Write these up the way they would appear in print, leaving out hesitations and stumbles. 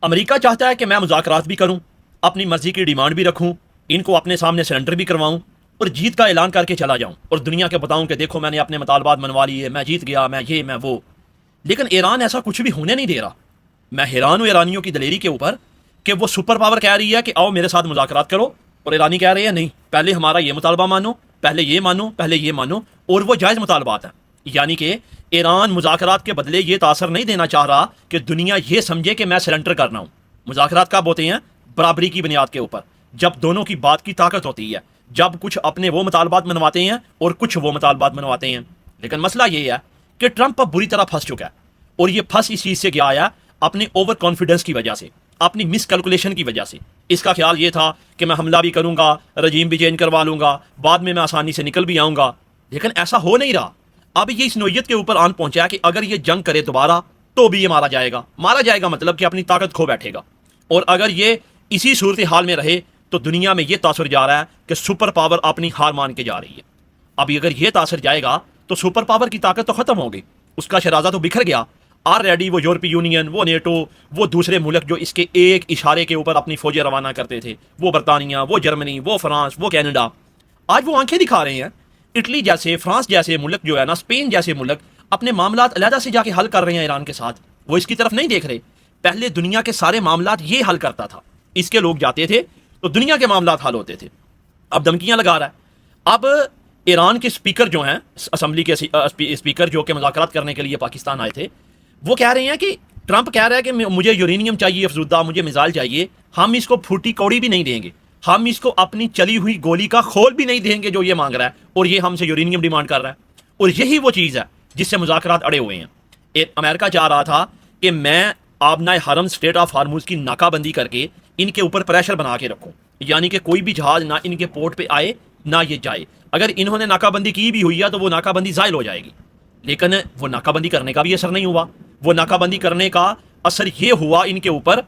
امریکہ چاہتا ہے کہ میں مذاکرات بھی کروں، اپنی مرضی کی ڈیمانڈ بھی رکھوں، ان کو اپنے سامنے سرنڈر بھی کرواؤں اور جیت کا اعلان کر کے چلا جاؤں اور دنیا کے بتاؤں کہ دیکھو میں نے اپنے مطالبات منوا لیے، میں جیت گیا، میں یہ میں وہ۔ لیکن ایران ایسا کچھ بھی ہونے نہیں دے رہا۔ میں حیران ہوں ایرانیوں کی دلیری کے اوپر کہ وہ سپر پاور کہہ رہی ہے کہ آؤ میرے ساتھ مذاکرات کرو، اور ایرانی کہہ رہے ہیں نہیں، پہلے ہمارا یہ مطالبہ مانو، پہلے یہ مانو، پہلے یہ مانو، اور وہ جائز مطالبات ہیں۔ یعنی کہ ایران مذاکرات کے بدلے یہ تاثر نہیں دینا چاہ رہا کہ دنیا یہ سمجھے کہ میں سرنڈر کرنا ہوں۔ مذاکرات کب ہوتے ہیں؟ برابری کی بنیاد کے اوپر، جب دونوں کی بات کی طاقت ہوتی ہے، جب کچھ اپنے وہ مطالبات منواتے ہیں اور کچھ وہ مطالبات منواتے ہیں۔ لیکن مسئلہ یہ ہے کہ ٹرمپ اب بری طرح پھنس چکا ہے، اور یہ پھنس اس چیز سے گیا ہے اپنے اوور کانفیڈنس کی وجہ سے، اپنی مس کیلکولیشن کی وجہ سے۔ اس کا خیال یہ تھا کہ میں حملہ بھی کروں گا، رجیم بھی چینج کروا لوں گا، بعد میں آسانی سے نکل بھی آؤں گا، لیکن ایسا ہو نہیں رہا۔ اب یہ اس نوعیت کے اوپر آن پہنچا ہے کہ اگر یہ جنگ کرے دوبارہ تو بھی یہ مارا جائے گا مطلب کہ اپنی طاقت کھو بیٹھے گا، اور اگر یہ اسی صورتحال میں رہے تو دنیا میں یہ تاثر جا رہا ہے کہ سپر پاور اپنی ہار مان کے جا رہی ہے۔ اب اگر یہ تاثر جائے گا تو سپر پاور کی طاقت تو ختم ہوگی، اس کا شرازہ تو بکھر گیا۔ آلریڈی وہ یورپی یونین، وہ نیٹو، وہ دوسرے ملک جو اس کے ایک اشارے کے اوپر اپنی فوجیں روانہ کرتے تھے، وہ برطانیہ، وہ جرمنی، وہ فرانس، وہ کینیڈا، آج وہ آنکھیں دکھا رہے ہیں۔ اٹلی جیسے، فرانس جیسے ملک جو ہے نا، اسپین جیسے ملک اپنے معاملات علیحدہ سے جا کے حل کر رہے ہیں ایران کے ساتھ، وہ اس کی طرف نہیں دیکھ رہے۔ پہلے دنیا کے سارے معاملات یہ حل کرتا تھا، اس کے لوگ جاتے تھے تو دنیا کے معاملات حل ہوتے تھے۔ اب دھمکیاں لگا رہا ہے۔ اب ایران کے اسپیکر جو ہیں، اسمبلی کے اسپیکر جو کہ مذاکرات کرنے کے لیے پاکستان آئے تھے، وہ کہہ رہے ہیں کہ ٹرمپ کہہ رہا ہے کہ مجھے یورینیم چاہیے افزودہ، مجھے میزائل چاہیے، ہم اس کو پھوٹی کوڑی بھی نہیں دیں گے، ہم اس کو اپنی چلی ہوئی گولی کا خول بھی نہیں دیں گے جو یہ مانگ رہا ہے، اور یہ ہم سے یورینیم ڈیمانڈ کر رہا ہے۔ اور یہی وہ چیز ہے جس سے مذاکرات اڑے ہوئے ہیں۔ امریکہ چاہ رہا تھا کہ میں آبنائے حرم اسٹریٹ آف ہارموز کی ناکہ بندی کر کے ان کے اوپر پریشر بنا کے رکھوں، یعنی کہ کوئی بھی جہاز نہ ان کے پورٹ پہ آئے نہ یہ جائے۔ اگر انہوں نے ناکہ بندی کی بھی ہوئی ہے تو وہ ناکہ بندی زائل ہو جائے گی، لیکن وہ ناکہ بندی کرنے کا بھی اثر نہیں ہوا۔ وہ ناکہ بندی کرنے کا اثر یہ ہوا ان کے اوپر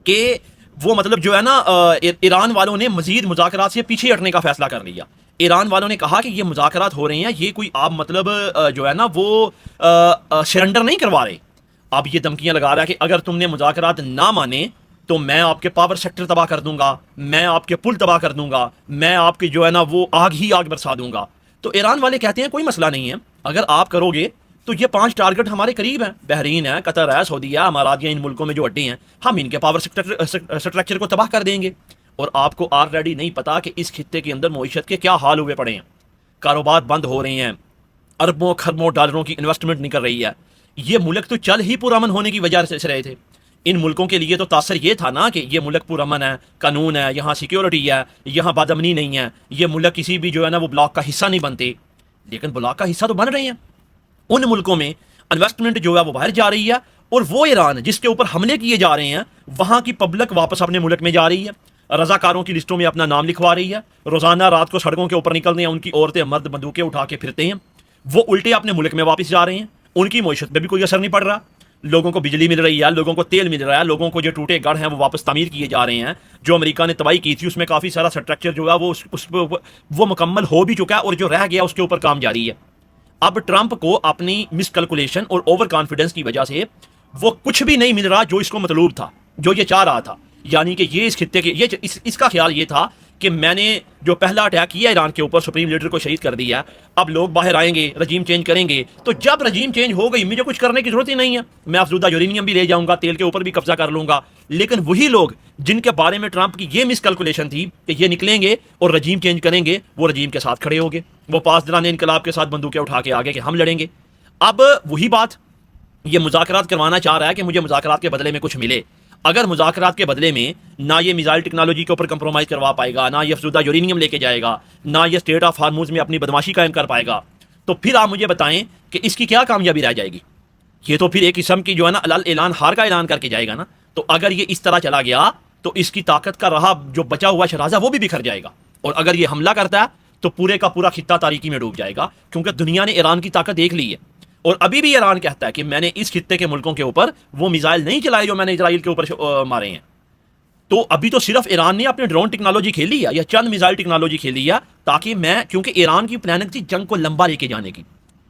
کہ وہ مطلب جو ہے نا، ایران والوں نے مزید مذاکرات سے پیچھے ہٹنے کا فیصلہ کر لیا۔ ایران والوں نے کہا کہ یہ مذاکرات ہو رہے ہیں، یہ کوئی آپ مطلب جو ہے نا وہ سرنڈر نہیں کروا رہے۔ اب یہ دھمکیاں لگا رہا ہے کہ اگر تم نے مذاکرات نہ مانے تو میں آپ کے پاور سیکٹر تباہ کر دوں گا، میں آپ کے پل تباہ کر دوں گا، میں آپ کی جو ہے نا وہ آگ ہی آگ برسا دوں گا۔ تو ایران والے کہتے ہیں کوئی مسئلہ نہیں ہے، اگر آپ کرو گے تو یہ 5 ٹارگٹ ہمارے قریب ہیں، بحرین ہے، قطر ہے، سعودی ہے، امارات یا ان ملکوں میں جو اڈے ہیں، ہم ان کے پاور سٹرکچر کو تباہ کر دیں گے۔ اور آپ کو آلریڈی نہیں پتا کہ اس خطے کے اندر معیشت کے کیا حال ہوئے پڑے ہیں، کاروبار بند ہو رہے ہیں، اربوں کھربوں ڈالروں کی انویسٹمنٹ نکل رہی ہے۔ یہ ملک تو چل ہی پرامن ہونے کی وجہ سے رہے تھے۔ ان ملکوں کے لیے تو تاثر یہ تھا نا کہ یہ ملک پرامن ہے، قانون ہے، یہاں سیکیورٹی ہے، یہاں بدامنی نہیں ہے، یہ ملک کسی بھی جو ہے نا وہ بلاک کا حصہ نہیں بنتے۔ لیکن بلاک کا حصہ تو بن رہے ہیں۔ ان ملکوں میں انویسٹمنٹ جو ہے وہ باہر جا رہی ہے، اور وہ ایران جس کے اوپر حملے کیے جا رہے ہیں وہاں کی پبلک واپس اپنے ملک میں جا رہی ہے، رضاکاروں کی لسٹوں میں اپنا نام لکھوا رہی ہے، روزانہ رات کو سڑکوں کے اوپر نکلتے ہیں، ان کی عورتیں مرد بندوقیں اٹھا کے پھرتے ہیں، وہ الٹے اپنے ملک میں واپس جا رہے ہیں، ان کی معیشت پہ بھی کوئی اثر نہیں پڑ رہا، لوگوں کو بجلی مل رہی ہے، لوگوں کو تیل مل رہا ہے، لوگوں کو جو ٹوٹے گڑھ ہیں وہ واپس تعمیر کیے جا رہے ہیں، جو امریکہ نے تباہی کی تھی اس میں کافی سارا سٹرکچر جو ہے وہ مکمل ہو بھی چکا ہے، اور جو رہ گیا اس کے اوپر کام جاری ہے۔ اب ٹرمپ کو اپنی مس کیلکولیشن اور اوور کانفیڈنس کی وجہ سے وہ کچھ بھی نہیں مل رہا جو اس کو مطلوب تھا، جو یہ چاہ رہا تھا، یعنی کہ یہ اس خطے کے اس کا خیال یہ تھا کہ میں نے جو پہلا اٹیک کیا ایران کے اوپر، سپریم لیڈر کو شہید کر دیا، اب لوگ باہر آئیں گے، رجیم چینج کریں گے، تو جب رجیم چینج ہو گئی مجھے کچھ کرنے کی ضرورت ہی نہیں ہے، میں افزودہ یورینیم بھی لے جاؤں گا، تیل کے اوپر بھی قبضہ کر لوں گا۔ لیکن وہی لوگ جن کے بارے میں ٹرمپ کی یہ مس کیلکولیشن تھی کہ یہ نکلیں گے اور رجیم چینج کریں گے، وہ رجیم کے ساتھ کھڑے ہو گئے، وہ پاسداران انقلاب کے ساتھ بندوقیں اٹھا کے آگے کہ ہم لڑیں گے۔ اب وہی بات یہ مذاکرات کروانا چاہ رہا ہے کہ مجھے مذاکرات کے بدلے میں کچھ ملے۔ اگر مذاکرات کے بدلے میں نہ یہ میزائل ٹیکنالوجی کے اوپر کمپرومائز کروا پائے گا، نہ یہ افزودہ یورینیم لے کے جائے گا، نہ یہ اسٹریٹ آف ہارموز میں اپنی بدماشی قائم کر پائے گا، تو پھر آپ مجھے بتائیں کہ اس کی کیا کامیابی رہ جائے گی؟ یہ تو پھر ایک قسم کی جو ہے نا اعلان ہار کا اعلان کر کے جائے گا نا۔ تو اگر یہ اس طرح چلا گیا تو اس کی طاقت کا رہا جو بچا ہوا شرازہ وہ بھی بکھر جائے گا، اور اگر یہ حملہ کرتا ہے تو پورے کا پورا خطہ تاریکی میں ڈوب جائے گا، کیونکہ دنیا نے ایران کی طاقت دیکھ لی ہے۔ اور ابھی بھی ایران کہتا ہے کہ میں نے اس خطے کے ملکوں کے اوپر وہ میزائل نہیں چلائے جو میں نے اسرائیل کے اوپر مارے ہیں۔ تو ابھی تو صرف ایران نے اپنے ڈرون ٹیکنالوجی کھیلی ہے یا چند میزائل ٹیکنالوجی کھیلی ہے، تاکہ کیونکہ ایران کی پلاننگ تھی جنگ کو لمبا لے کے جانے کی۔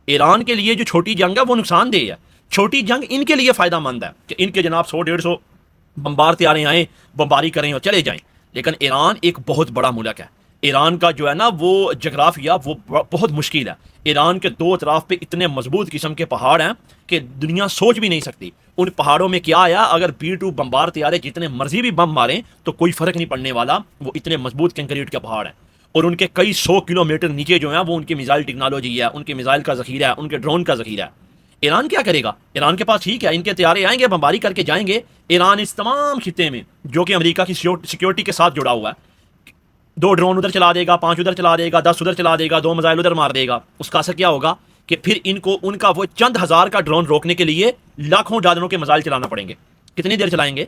ایران کے لیے جو چھوٹی جنگ ہے وہ نقصان دہ ہے، چھوٹی جنگ ان کے لیے فائدہ مند ہے کہ ان کے جناب 100 150 بمبار طیاریں آئیں، بمباری کریں اور چلے جائیں. لیکن ایران ایک بہت بڑا ملک ہے. ایران کا جو ہے نا وہ جغرافیہ وہ بہت مشکل ہے. ایران کے دو اطراف پہ اتنے مضبوط قسم کے پہاڑ ہیں کہ دنیا سوچ بھی نہیں سکتی. ان پہاڑوں میں کیا آیا، اگر B-2 بمبار طیارے جتنے مرضی بھی بم ماریں تو کوئی فرق نہیں پڑنے والا. وہ اتنے مضبوط کنکریٹ کے پہاڑ ہیں، اور ان کے کئی 100 کلومیٹر نیچے جو ہیں وہ ان کی میزائل ٹیکنالوجی ہے، ان کے میزائل کا ذخیرہ ہے، ان کے ڈرون کا ذخیرہ ہے. ایران کیا کرے گا؟ ایران کے پاس ٹھیک ہے ان کے طیارے آئیں گے، بمباری کر کے جائیں گے. ایران اس تمام خطے میں جو کہ امریکہ کی سیکیورٹی کے ساتھ جڑا ہوا ہے، 2 ڈرون ادھر چلا دے گا، 5 ادھر چلا دے گا، 10 ادھر چلا دے گا، 2 میزائل ادھر مار دے گا. اس کا اثر کیا ہوگا کہ پھر ان کو ان کا وہ چند ہزار کا ڈرون روکنے کے لیے لاکھوں ڈالروں کے میزائل چلانا پڑیں گے. کتنی دیر چلائیں گے؟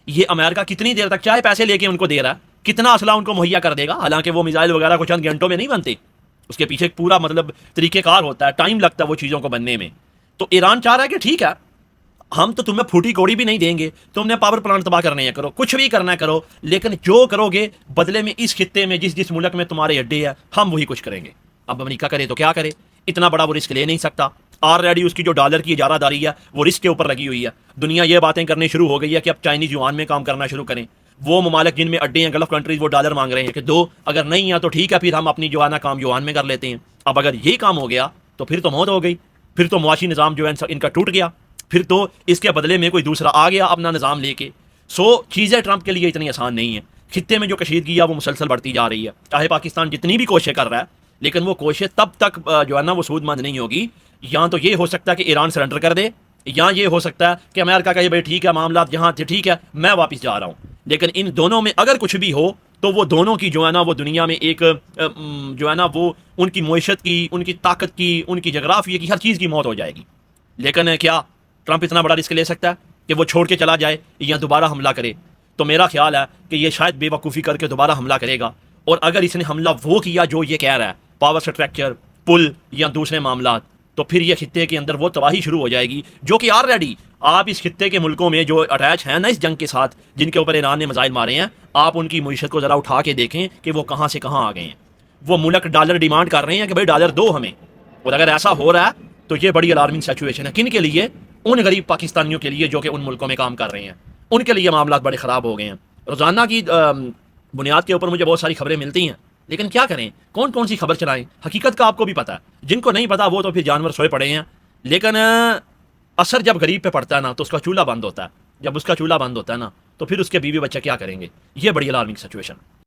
یہ امریکہ کتنی دیر تک چاہے پیسے لے کے ان کو دے رہا ہے، کتنا اسلحہ ان کو مہیا کر دے گا؟ حالانکہ وہ میزائل وغیرہ کو چند گھنٹوں میں نہیں بنتے، اس کے پیچھے ایک پورا مطلب طریقہ کار ہوتا ہے، ٹائم لگتا ہے وہ چیزوں کو بننے میں. تو ایران چاہ رہا ہے کہ ٹھیک ہے ہم تو تمہیں پھوٹی کوڑی بھی نہیں دیں گے، تم نے پاور پلانٹ تباہ کرنے ہیں کرو، کچھ بھی کرنا ہے کرو، لیکن جو کرو گے بدلے میں اس خطے میں جس ملک میں تمہارے اڈے ہیں ہم وہی کچھ کریں گے. اب امریکہ کرے تو کیا کرے؟ اتنا بڑا وہ رسک لے نہیں سکتا. آلریڈی اس کی جو ڈالر کی اجارہ داری ہے وہ رسک کے اوپر لگی ہوئی ہے. دنیا یہ باتیں کرنے شروع ہو گئی ہے کہ اب چائنیز یوان میں کام کرنا شروع کریں. وہ ممالک جن میں اڈے ہیں گلف کنٹریز وہ ڈالر مانگ رہے ہیں کہ دو، اگر نہیں ہے تو ٹھیک ہے پھر ہم اپنی جو ہے نا کام یوان میں کر لیتے ہیں. اب اگر یہی کام ہو گیا تو پھر تو موت ہو گئی، پھر تو معاشی نظام جو ہے ان کا ٹوٹ گیا، پھر تو اس کے بدلے میں کوئی دوسرا آ گیا اپنا نظام لے کے. چیزیں ٹرمپ کے لیے اتنی آسان نہیں ہیں. خطے میں جو کشیدگی ہے وہ مسلسل بڑھتی جا رہی ہے. چاہے پاکستان جتنی بھی کوششیں کر رہا ہے لیکن وہ کوششیں تب تک جو ہے نا وہ سود مند نہیں ہوگی. یا تو یہ ہو سکتا ہے کہ ایران سرنڈر کر دے، یا یہ ہو سکتا ہے کہ امریکہ کہے بھائی ٹھیک ہے معاملات یہاں سے ٹھیک ہے میں واپس جا رہا ہوں. لیکن ان دونوں میں اگر کچھ بھی ہو تو وہ دونوں کی جو ہے نا وہ دنیا میں ایک جو ہے نا وہ ان کی معیشت کی، ان کی طاقت کی، ان کی جغرافیہ کی، ہر چیز کی موت ہو جائے گی. لیکن کیا ٹرمپ اتنا بڑا رسک لے سکتا ہے کہ وہ چھوڑ کے چلا جائے یا دوبارہ حملہ کرے؟ تو میرا خیال ہے کہ یہ شاید بے وقوفی کر کے دوبارہ حملہ کرے گا. اور اگر اس نے حملہ وہ کیا جو یہ کہہ رہا ہے، پاور سٹرکچر، پل یا دوسرے معاملات، تو پھر یہ خطے کے اندر وہ تباہی شروع ہو جائے گی جو کہ آلریڈی آپ اس خطے کے ملکوں میں جو اٹیچ ہیں نا اس جنگ کے ساتھ، جن کے اوپر ایران نے میزائل مارے ہیں، آپ ان کی معیشت کو ذرا اٹھا کے دیکھیں کہ وہ کہاں سے کہاں آ گئے ہیں. وہ ملک ڈالر ڈیمانڈ کر رہے ہیں کہ بھائی ڈالر دو ہمیں. اور اگر ایسا ہو رہا ہے تو یہ بڑی الارمنگ سچویشن ہے. کن کے لیے؟ ان غریب پاکستانیوں کے لیے جو کہ ان ملکوں میں کام کر رہے ہیں. ان کے لیے معاملات بڑے خراب ہو گئے ہیں. روزانہ کی بنیاد کے اوپر مجھے بہت ساری خبریں ملتی ہیں، لیکن کیا کریں، کون سی خبر چلائیں؟ حقیقت کا آپ کو بھی پتہ ہے. جن کو نہیں پتا وہ تو پھر جانور سوئے پڑے ہیں. لیکن اثر جب غریب پہ پڑتا ہے نا تو اس کا چولہا بند ہوتا ہے. جب اس کا چولہا بند ہوتا ہے نا تو پھر اس کے بیوی بچے کیا کریں گے؟ یہ بڑی الارمنگ سچویشن.